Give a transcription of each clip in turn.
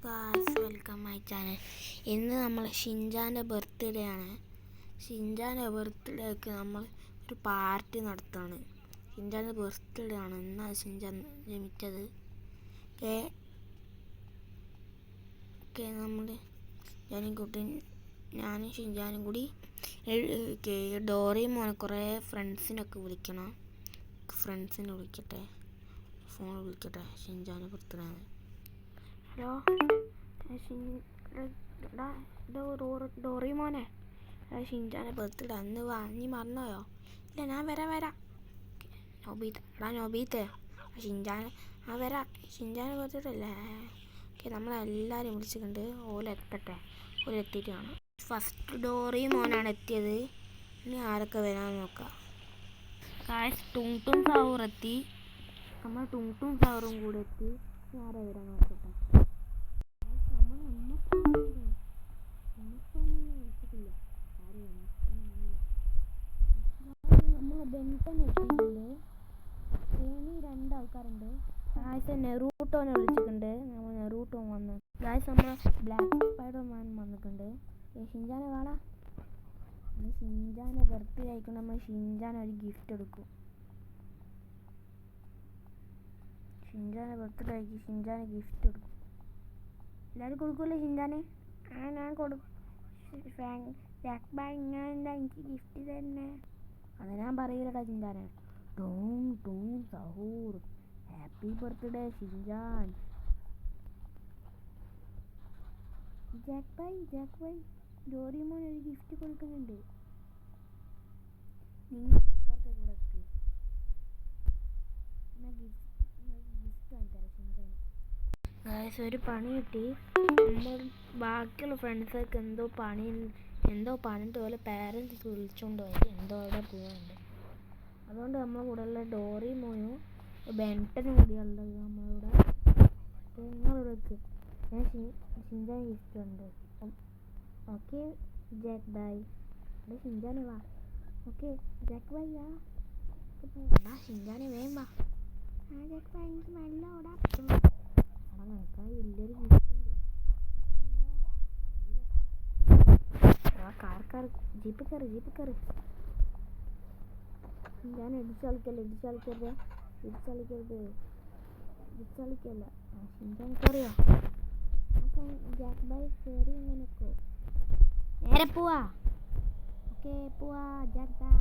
Guys, welcome my channel. ഇന്ന് നമ്മൾ ഷിൻചാൻ്റെ birthday ആണ്. ഷിൻചാൻ്റെ ബർത്ത്ഡേക്ക് നമ്മൾ ഒരു പാർട്ടി നടത്തുകയാണ്. ഷിൻചാൻ്റെ ബർത്ത്ഡേ ആണ്, എന്നാണ് ഷിൻചാൻ ജനിച്ചത്. നമ്മൾ ഞാനും ഷിൻചാനും കൂടി ഡോറേമോനെ കുറേ ഫ്രണ്ട്സിനൊക്കെ വിളിക്കണം. ഫ്രണ്ട്സിനെ വിളിക്കട്ടെ, ഫോൺ വിളിക്കട്ടെ. ഷിൻചാൻ്റെ ബർത്ത്ഡേ ആണ്. ഹലോ ഡോറിമോനെ, ഷിൻചാൻ്റെ ബർത്ത്ഡേ അന്ന് വാ. നീ മറന്നോയോ? ഇല്ല, ഞാൻ വരാം. നോബീത്തെ വരാം. ഷിൻചാൻ്റെ ബർത്ത്ഡേ അല്ലേ? ഓക്കെ, നമ്മളെല്ലാവരും വിളിച്ചിട്ടുണ്ട്. ഓലെത്തിയിട്ട് കാണാം. ഫസ്റ്റ് ഡോറിമോനാണ് എത്തിയത്. ഇനി ആരൊക്കെ വരാമെന്ന് നോക്കാം. ടും സാവൂർ എത്തി. നമ്മൾ ടും സാവറും കൂടെ എത്തി. ആരെ വരാൻ നോക്കട്ടെ. നമ്മൾ ബെൻട്ടൻ എത്തിയിട്ടുണ്ട്. ഇനി 2 ആൾക്കാരുണ്ട്. നെറൂട്ടോനെ വിളിച്ചിട്ടുണ്ട്. നമ്മൾ നെറൂട്ടോ വന്നു. നമ്മൾ ബ്ലാക്ക് സ്പൈഡർമാൻ വന്നിട്ടുണ്ട്. ഷിൻചാനെ വാടാ. ഷിൻചാൻ്റെ ബർത്ത്ഡേ ആയിക്കൊണ്ട് നമ്മൾ ഷിൻചാന് ഒരു ഗിഫ്റ്റ് എടുക്കും. ഷിൻചാൻ്റെ ബർത്ത്ഡേ ആക്കി ഷിൻചാന് ഗിഫ്റ്റ് കൊടുക്കും. എല്ലാവരും കൊടുക്കുമല്ലേ ഷിൻചാന്? ഞാൻ കൊടുക്കും. എനിക്ക് ഗിഫ്റ്റ് തന്നെ. അത് ഞാൻ പറയില്ലടാ ഷിൻചാനെ. ടും സഹൂർ, ഹാപ്പി ബർത്ത്ഡേ ഷിൻചാൻ. ജാക്ക് ബൈ ഡോറിമോൻ ഒരു ഗിഫ്റ്റ് കൊടുക്കുന്നുണ്ട്. നിങ്ങൾ ആൾക്കാർക്ക് കൂടെ ഗായ്സ്, ഒരു പണി കിട്ടി. നമ്മൾ ബാക്കിയുള്ള ഫ്രണ്ട്സൊക്കെ എന്തോ പണിട്ട് പോലെ പാരൻസ് വിളിച്ചുകൊണ്ട് പോയി. അവിടെ പോകാനുണ്ട്. അതുകൊണ്ട് നമ്മളെ കൂടെയുള്ള ഡോറിമോനും ബെൻട്ടനും കൂടിയുള്ളത് നമ്മളിവിടെ. നിങ്ങളിവിടെ വെച്ച് ഞാൻ ഷിൻചാൻ ഗിഫ്റ്റ് ഉണ്ട്. Okay Jack bye. ഷിൻചാനെ വാ. ഓക്കെ ജാക്ക് ബൈ ഷിൻചാനെ വേഗം വാ. ജാക്ക് ബൈ, എനിക്ക് നല്ല ഓടാൻ പറ്റുള്ളൂ. നിനക്കായി വലിയൊരു ഗിഫ്റ്റ് ഉണ്ട്. കാർ ജീപ്പ് കയറി. ഞാൻ ഇടിച്ചു കളിക്കല്ല. ഷിൻചാനക്കറിയോ? ജാക്ക് ബൈ കയറി ഇങ്ങനെയൊക്കെ നേരെ പോവാ. ഓക്കെ പോവാ ജാക്ക് ബൈ.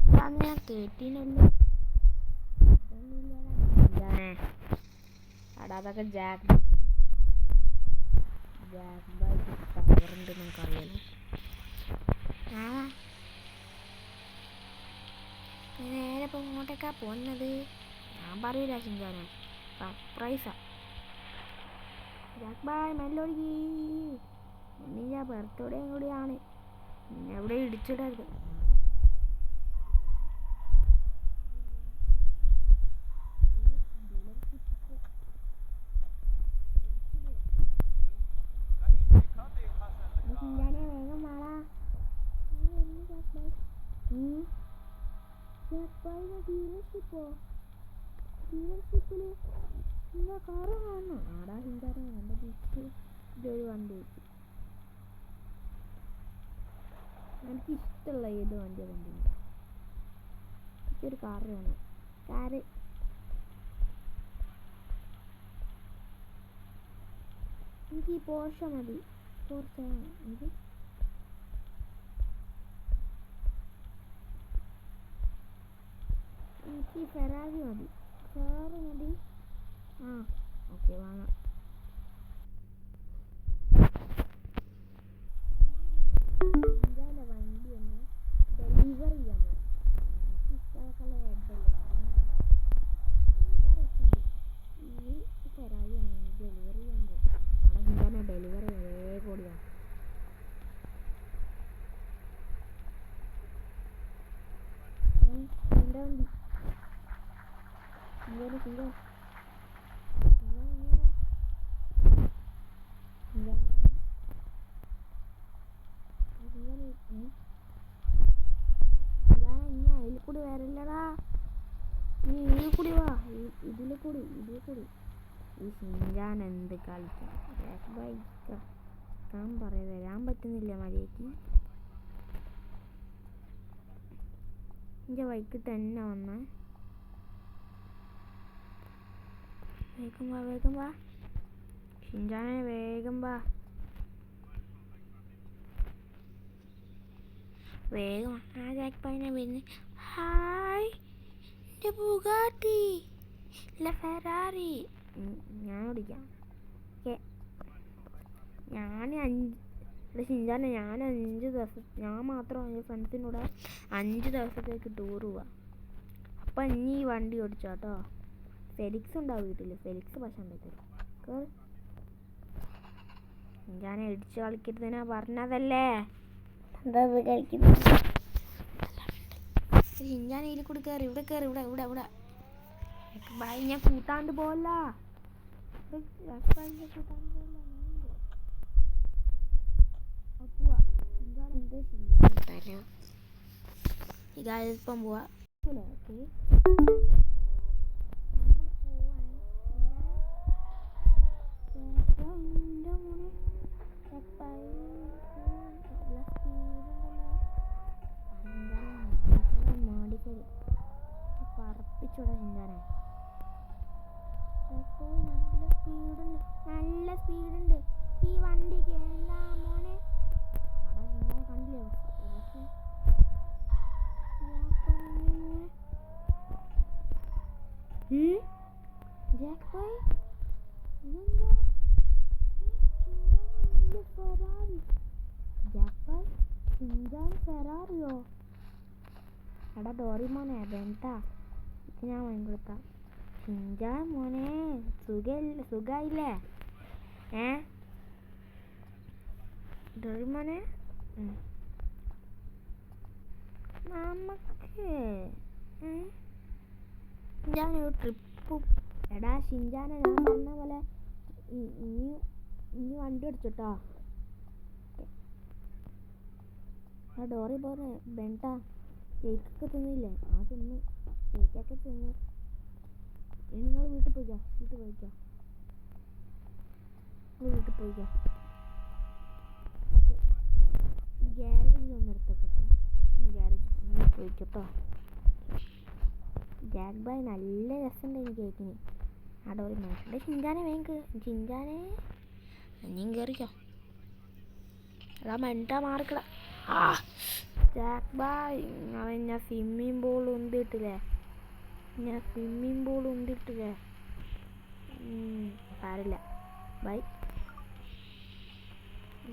ഇതാന്ന് ഞാൻ കേട്ടിനല്ലോ. അതൊക്കെ ജാക്ക് ബൈ പവറുണ്ട് നമുക്കറിയാലോ. നേരെ ഇപ്പം ഇങ്ങോട്ടേക്കാ പോകുന്നത്. ഞാൻ പറയൂല ഷിൻചാനെ, സർപ്രൈസാ. Jack by മെല്ലൊഴുകി. ഇനി ബർത്ത്ഡേയും കൂടിയാണ്. എവിടെ ഇടിച്ചിടരുത്. ഡീലർഷിപ്പില് എന്താ കാറ് കാണണം? ആടാ ഹിന്ദാരെ എൻ്റെ ഗിഫ്റ്റ് ഇതൊരു വണ്ടി വെച്ചു. എനിക്ക് ഇഷ്ടമുള്ള ഏത് വണ്ടിയാണ് കണ്ടില്ല. എനിക്കൊരു കാറ് വേണം. എനിക്ക് ഈ പോർഷ മതി. എനിക്ക് ഫെറാറി മതി. ഓക്കെ വാങ്ങാം. വണ്ടി ഒന്ന് ഡെലിവർ ചെയ്യാൻ പോകും. എനിക്ക് ഇഷ്ടമുള്ള ഹെഡല്ലേ, നല്ല രസമുണ്ട്. ഈ ഫെറാറിയാണ് ഡെലിവർ ചെയ്യാൻ പോകും. അവിടെ എന്താണ് ഡെലിവറി ഒരേ കൂടിയാണ്. എൻ്റെ വണ്ടി അതിൽ കൂടി വരില്ലടാ. നീ ഇതിൽ കൂടി വാ. ഇതിൽ കൂടി ഈ ഷിൻജാൻ എന്ത് കളിക്കും? ജാക്ക് ബൈ ഞാൻ പറയാം, വരാൻ പറ്റുന്നില്ല മര്യാദയ്ക്ക്. എൻ്റെ ബൈക്ക് തന്നെ വന്നേ. വേഗം വാ, വേഗം വാ ഷിൻജാനെ, വേഗം വാ, വേഗം. ആ ജാക്ക് ബൈനെ വരുന്നു. ഹായ്, എൻ്റെ ബുഗാട്ടി അല്ല ഫെറാറി. ഞാൻ ഓടിക്കാം. ഷിൻജാനെ ഞാൻ 5 ദിവസം, ഞാൻ മാത്രം എൻ്റെ ഫ്രണ്ട്സിനൂടെ 5 ദിവസത്തേക്ക് ടൂർ പോവാം. അപ്പം ഇനി ഈ വണ്ടി ഓടിച്ചോട്ടോ. ഫെലിക്സ് ഉണ്ടാവും വീട്ടിൽ. ഫെലിക്സ് പക്ഷെ പറ്റില്ല. ഷിൻജാനെ ഇടിച്ച് കളിക്കരുതെന്നാ പറഞ്ഞതല്ലേ. എന്താ കളിക്കുന്നത്? ഷിൻജാൻ ഇതിൽ കൂടി കയറി, ഇവിടെ കയറി, ഇവിടെ ഇവിടെ ഇവിടെ. ബൈ, ഞാൻ കൂട്ടാണ്ട് പോവല്ല. ഇപ്പം പോവാ. പറപ്പിച്ചോടാ ചിന്താനെ. നല്ല സ്പീഡുണ്ട് ഈ വണ്ടിക്ക്. എന്താ മോനെ അവിടെ ചിന്താനെ കണ്ടില്ലേ? ജാക്ക് ബൈ ഇതെന്താ? ഫെറാറി. ജാക്ക് ബൈ ഷിൻജാൻ ഫെറാറിയോ? എടാ ഡോറിമോനെ വേണ്ട, ഇത് ഞാൻ വാങ്ങിക്കൊടുക്കാം. ഷിൻജാൻ മോനെ സുഖായില്ലേ? ഡോറിമോനെ നമുക്ക് ഷിൻജാനൊരു ട്രിപ്പ്. എടാ ഷിൻജാനെ ഞാൻ പറഞ്ഞ പോലെ ഇനി വണ്ടി അടിച്ചോട്ടോ. ആ ഡോറി പോലെ വേണ്ട. കേക്കൊക്കെ തിന്നില്ലേ? ആ തിന്നു, കേക്കൊക്കെ തിന്നു. ഇനി നിങ്ങൾ വീട്ടിൽ പോയിക്കോ, വീട്ടിൽ പോയിക്കോ. ഗ്യാരേജിൽ ഒന്ന് എടുത്തോക്കട്ടെ. ഗ്യാരേജിൽ പോയിക്കോട്ടോ. ജാക്ക് ബൈ നല്ല രസമുണ്ട് കേക്കിന്. ആ ഡോറി മനസ്സിലെ ചിഞ്ചാനെ വേങ്ക്. ചിഞ്ചാനെ നീയും കയറിക്കോ. എടാ മെണ്ട മാറിക്കട. ആ ജാക്ക് ബൈ അവൻ ഞാൻ സ്വിമ്മിങ് പൂൾ ഉന്തിട്ടില്ലേ? സാരില്ല. ബൈ.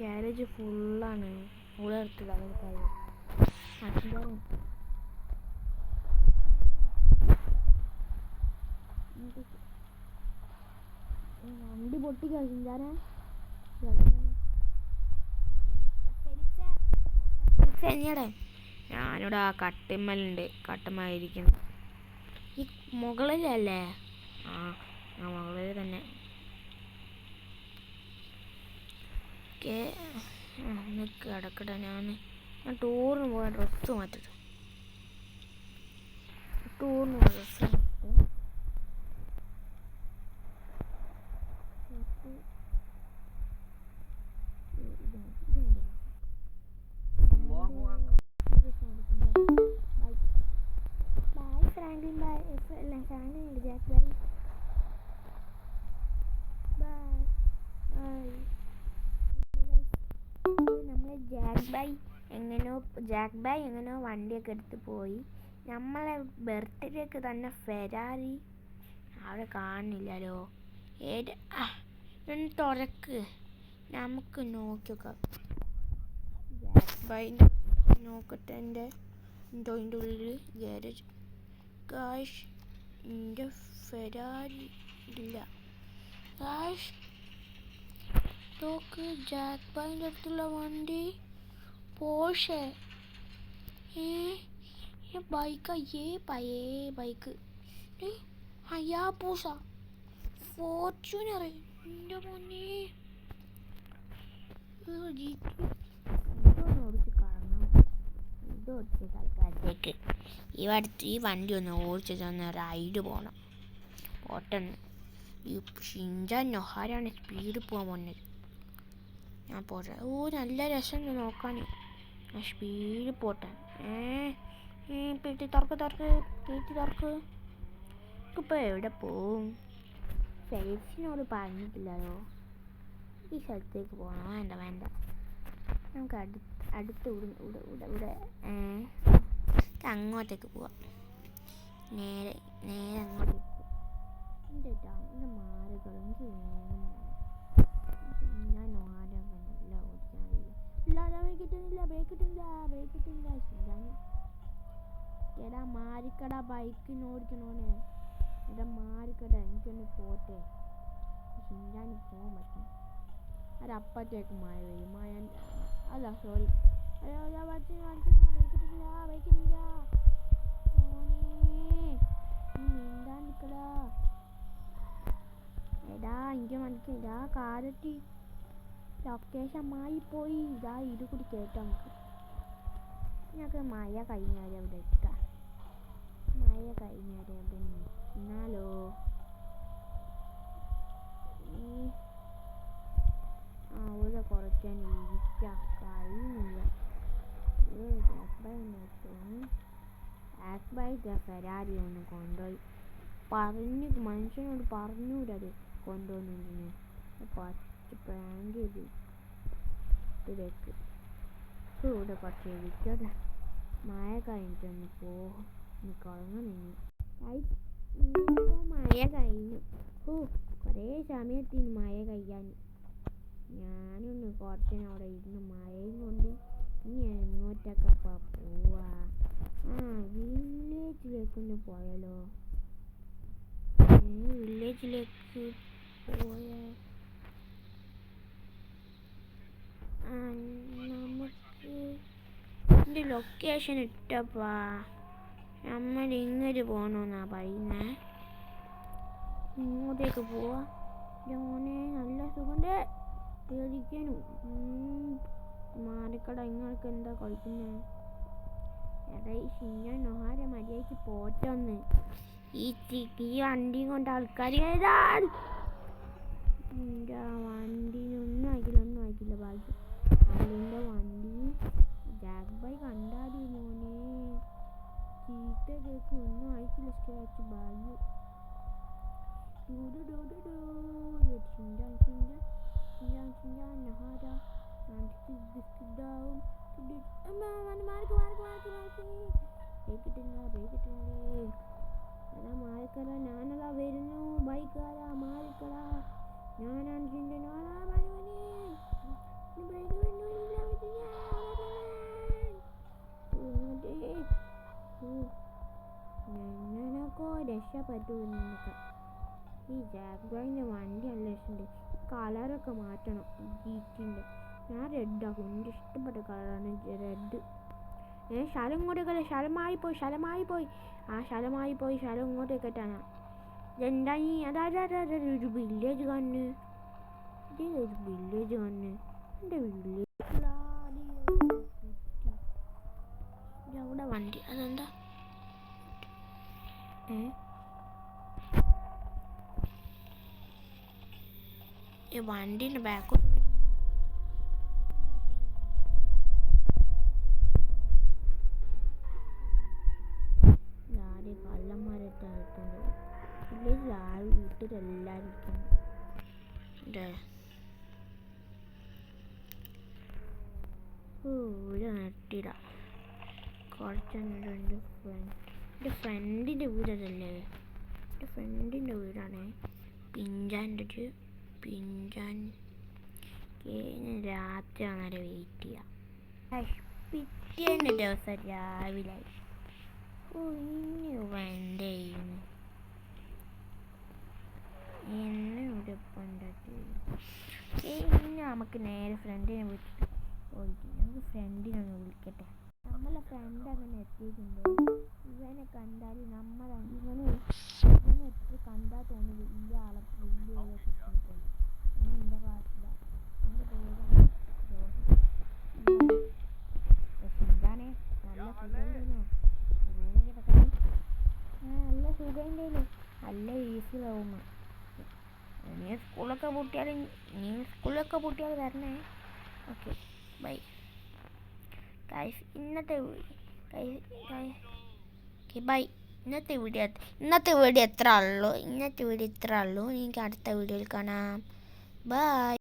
ഗ്യാരേജ് ഫുള്ളാണ്. ഇവിടെ എടുത്തില്ല. വണ്ടി പൊട്ടിക്കോ ചിന്താനെ. ഞാനിവിടെ ആ കട്ടിമ്മലുണ്ട്. കട്ടിമായിരിക്കുന്നു. ഈ മുകളിലല്ലേ? ആ മുകളിൽ തന്നെ. കിടക്കട്ടെ. ഞാൻ ടൂറിന് പോയ ഡ്രസ്സ് മാറ്റട്ടെ. ടൂറിന് പോയ ഡ്രസ്സ് മാറ്റട്ടെ. ജാക്ക് ബൈ എങ്ങനെയോ വണ്ടിയൊക്കെ എടുത്ത് പോയി. നമ്മളെ ബർത്ത്ഡേക്ക് തന്നെ ഫെരാറി അവിടെ കാണുന്നില്ലല്ലോ. തുറക്ക്, നമുക്ക് നോക്കിയൊക്കെ. ജാക്ക് ബൈൻ്റെ നോക്കട്ടെ. എൻ്റെ ഉള്ളിൽ ഗ്യാരേജ്. ഗായ്സ്, എൻ്റെ ഫെരാറി ഇല്ല. ഗായ്സ് നോക്ക്, ജാക്ക് ബൈൻ്റെ അടുത്തുള്ള വണ്ടി പോർഷെ. ബൈക്കാ? പഴയ ബൈക്ക്. Hayabusa, Fortuner. എൻ്റെ മോനെ ഓടിച്ച് കാണണം. ഓടിച്ച് തൽക്കാലത്തേക്ക് ഈ വണ്ടി ഒന്ന് ഓടിച്ച് തന്നെ റൈഡ് പോകണം. ഓട്ടന്ന് ഈ ഷിൻചാൻ നൊഹാരാണ് സ്പീഡിൽ പോകാൻ പോകുന്നത്. ഞാൻ പോട്ടെ. നല്ല രസമുണ്ട് നോക്കാൻ. ഞാൻ സ്പീഡിൽ പോട്ടെ. പെട്ടി തുറക്ക്. ഇപ്പോൾ എവിടെ പോവും? ഫേസിനോട് പറഞ്ഞിട്ടില്ലല്ലോ ഈ സ്ഥലത്തേക്ക് പോകണം. വേണ്ട. നമുക്ക് അടുത്ത് ഇവിടെ അങ്ങോട്ടേക്ക് പോവാം. നേരെ അങ്ങോട്ടേക്ക് എൻ്റെ മാറുകൾ എനിക്ക് വേണം. ഞാൻ ആരാകണില്ല ഓടിക്കാനില്ല. ബ്രേക്ക് കിട്ടുന്നില്ല. എടാ മാറിക്കട, ബൈക്കിന് ഓടിക്കണോനെ. എടാ മാറിക്കട, എനിക്കൊന്ന് പോട്ടെ. ഷിൻചാന് പോകാൻ പറ്റും. ഒരപ്പത്തേക്ക് മഴ പെയ്യും. അല്ല സോറി, എടാ എനിക്ക് മനസ്സിലായി. കാലത്തി ലൊക്കേഷൻ മാറിപ്പോയി. ഇത് കൂടി കേട്ടോ. ഞങ്ങൾക്ക് മഴ കഴിഞ്ഞാൽ അവിടെ എത്താം. എന്നാലോ അവിടെ കുറയ്ക്കാൻ ഇരിക്കാം. കഴിയുന്നില്ല. ഫെരാരി ഒന്ന് കൊണ്ടുപോയി മനുഷ്യനോട് പറഞ്ഞൂടത് കൊണ്ടുപോകുന്നതിന്. പച്ച പ്രാങ്ക് ചെയ്ത് ഇതിലേക്ക് ഇവിടെ കുറച്ച് ഇരിക്കട്ടെ. മഴ കഴിഞ്ഞിട്ടൊന്ന് കളങ്ങുന്നു. മഴ കഴിഞ്ഞു. കുറേ സമയത്തിന് മഴ കഴിയാൻ. ഞാനൊന്ന് കുറച്ചിന് അവിടെ ഇരുന്ന് മഴയും കൊണ്ട് ഇനി എങ്ങോട്ടൊക്കെ പോവാ? വില്ലേജിലേക്കൊന്ന് പോയാലോ? വില്ലേജിലേക്ക് നമുക്ക് എൻ്റെ ലൊക്കേഷൻ ഇട്ടപ്പാ. നമ്മൾ ഇങ്ങോട്ട് പോകണമെന്നാ പറയുന്നേ. ഇങ്ങോട്ടേക്ക് പോവാ. മോനെ നല്ല സുഖണ്ടേ പേടിക്കാനും. മാറിക്കട, ഇങ്ങൾക്ക് എന്താ കളിക്കുന്നേ? എടാ ഈ ഷിൻചാൻ നൊഹാര മര്യാദയ്ക്ക് പോറ്റൊന്ന്. ഈ വണ്ടിയും കൊണ്ട് ആൾക്കാർ ഏതാണ്? വണ്ടിനൊന്നും ആയിക്കില്ല. ഭാഗ്യം അതിൻ്റെ വണ്ടി ജാക്ക് ബൈ കണ്ടാടി മോനെ. ചീത്ത കേക്ക് ഒന്നും ആയിക്കില്ല. സ്ക്രാച്ച് ഭാഗ്യം. ഷിൻചാൻ നൊഹാര മാറിക്കട. ഞാനതാ വരുന്നു. ബൈക്കാരാ മാറിക്കട. ഞാനാണ് ഷിൻചാൻ. എങ്ങനൊക്കെ രക്ഷപ്പെട്ടു. ഈ ജാഗ്വാറിൻ്റെ വണ്ടി നല്ല രസമുണ്ട്. കളറൊക്കെ മാറ്റണം ജീറ്റിൻ്റെ. ഞാൻ റെഡാക്കും. എൻ്റെ ഇഷ്ടപ്പെട്ട കളറാണ് റെഡ്. ശലം ഇങ്ങോട്ടേക്കല്ലേ? ശലമായിപ്പോയി. ശലം ഇങ്ങോട്ടേക്കിട്ടാണ്. എന്താ നീ? ഒരു വില്ലേജ് കണ്ണ്. എൻ്റെ വില്ലേജ് അവിടെ വണ്ടി. അതെന്താ? ഈ വണ്ടീൻ്റെ ബാക്ക് കള്ളന്മാരൊക്കെ ആയിട്ടുണ്ട്. വില്ലേജിൽ ആരും വീട്ടിലെല്ലാവരും നിർത്തിയിട. കുറച്ചെൻ്റെ ഫ്രണ്ടിൻ്റെ വീടല്ലേ? എൻ്റെ ഫ്രണ്ടിൻ്റെ വീടാണ് പിഞ്ചാൻ. രാത്രി വരെ വെയിറ്റ് ചെയ്യാം. പിറ്റേന്ന് ദിവസം രാവിലെ വേണ്ടേ നമുക്ക് നേരെ ഫ്രണ്ടിനെ വിളിച്ചിട്ട് നമുക്ക് ഫ്രണ്ടിനൊന്ന് വിളിക്കട്ടെ. നമ്മളെ ഫ്രണ്ട് അങ്ങനെ എത്തിയിട്ടുണ്ട്. ഇവനെ കണ്ടാൽ ഇവനെ എത്ര കണ്ടാൽ തോന്നുന്നു വലിയ കുട്ടിട്ടുണ്ട്. എൻ്റെ ക്ലാസ്സിലാണ്. എൻ്റെ പേരാണ് ഷിൻചാനെ. നല്ല സുഖമുണ്ടേനോ? റൂമൊക്കെ നല്ല സുഖമുണ്ടേനോ? നല്ല ഈസി റൂമ്. സ്കൂളൊക്കെ പൂട്ടിയാൽ തരണേ. Okay bye guys. ബൈ. ഇന്നത്തെ വീഡിയോ ഇത്ര ഉള്ളൂ. എനിക്ക് അടുത്ത വീഡിയോയിൽ കാണാം. ബൈ.